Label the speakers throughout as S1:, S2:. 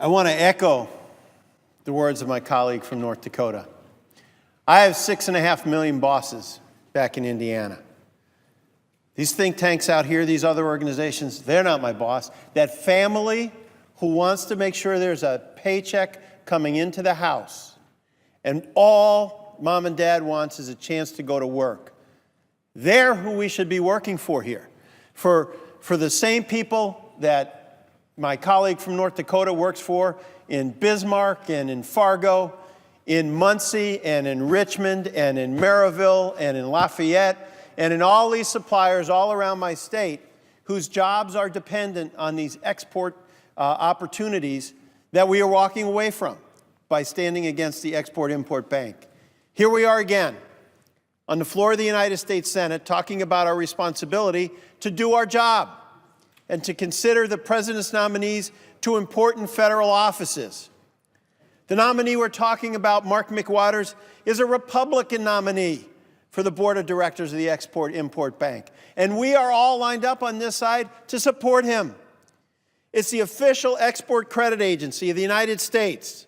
S1: I want to echo the words of my colleague from North Dakota. I have 6.5 million bosses back in Indiana. These think tanks out here, these other organizations, they're not my boss. That family who wants to make sure there's a paycheck coming into the house, and all mom and dad wants is a chance to go to work. They're who we should be working for here. For the same people that my colleague from North Dakota works for in Bismarck and in Fargo, in Muncie and in Richmond and in Maryville and in Lafayette and in all these suppliers all around my state whose jobs are dependent on these export opportunities that we are walking away from by standing against the Export-Import Bank. Here we are again on the floor of the United States Senate talking about our responsibility to do our job and to consider the President's nominees to important federal offices. The nominee we're talking about, Mark McWatters, is a Republican nominee for the board of directors of the Export-Import Bank. And we are all lined up on this side to support him. It's the official export credit agency of the United States.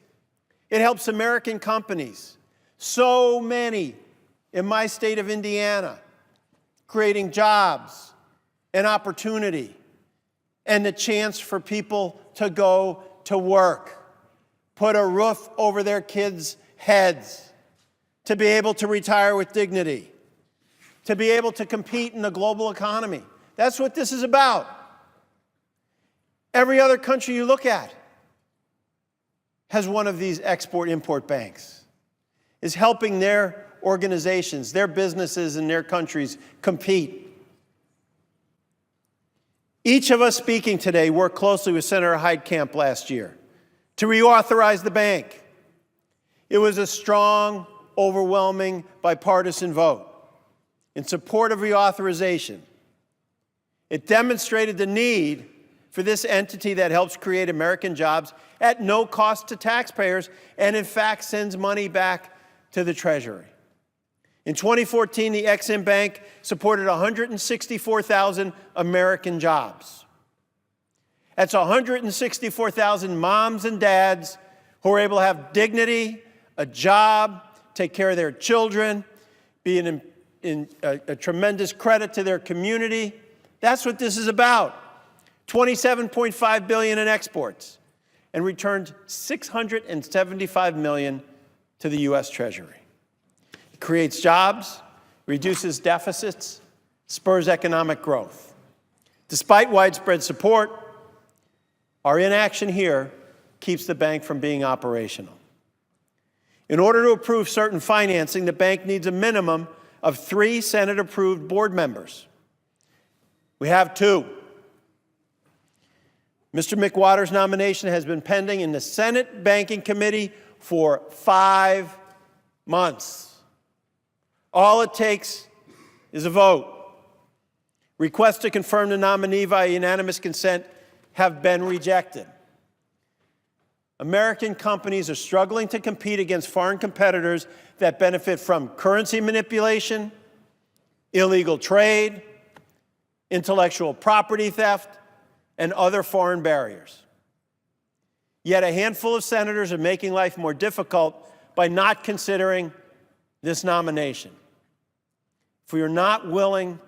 S1: It helps American companies, so many in my state of Indiana, creating jobs and opportunity and the chance for people to go to work, put a roof over their kids' heads, to be able to retire with dignity, to be able to compete in the global economy. That's what this is about. Every other country you look at has one of these export-import banks, is helping their organizations, their businesses, and their countries compete. Each of us speaking today worked closely with Senator Heitkamp last year to reauthorize the bank. It was a strong, overwhelming, bipartisan vote in support of reauthorization. It demonstrated the need for this entity that helps create American jobs at no cost to taxpayers and, in fact, sends money back to the Treasury. In 2014, the Ex-Im Bank supported 164,000 American jobs. That's 164,000 moms and dads who are able to have dignity, a job, take care of their children, be a tremendous credit to their community. That's what this is about. $27.5 billion in exports and returned $675 million to the U.S. Treasury. It creates jobs, reduces deficits, spurs economic growth. Despite widespread support, our inaction here keeps the bank from being operational. In order to approve certain financing, the bank needs a minimum of 3 Senate-approved board members. We have 2. Mr. McWatters' nomination has been pending in the Senate Banking Committee for 5 months. All it takes is a vote. Requests to confirm the nominee via unanimous consent have been rejected. American companies are struggling to compete against foreign competitors that benefit from currency manipulation, illegal trade, intellectual property theft, and other foreign barriers. Yet a handful of senators are making life more difficult by not considering this nomination. If we are not willing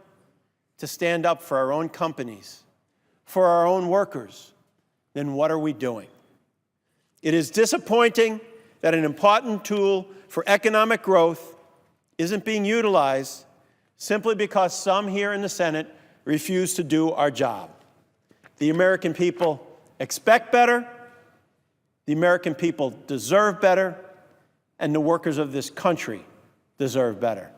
S1: to stand up for our own companies, for our own workers, then what are we doing? It is disappointing that an important tool for economic growth isn't being utilized simply because some here in the Senate refuse to do our job. The American people expect better, the American people deserve better, and the workers of this country deserve better.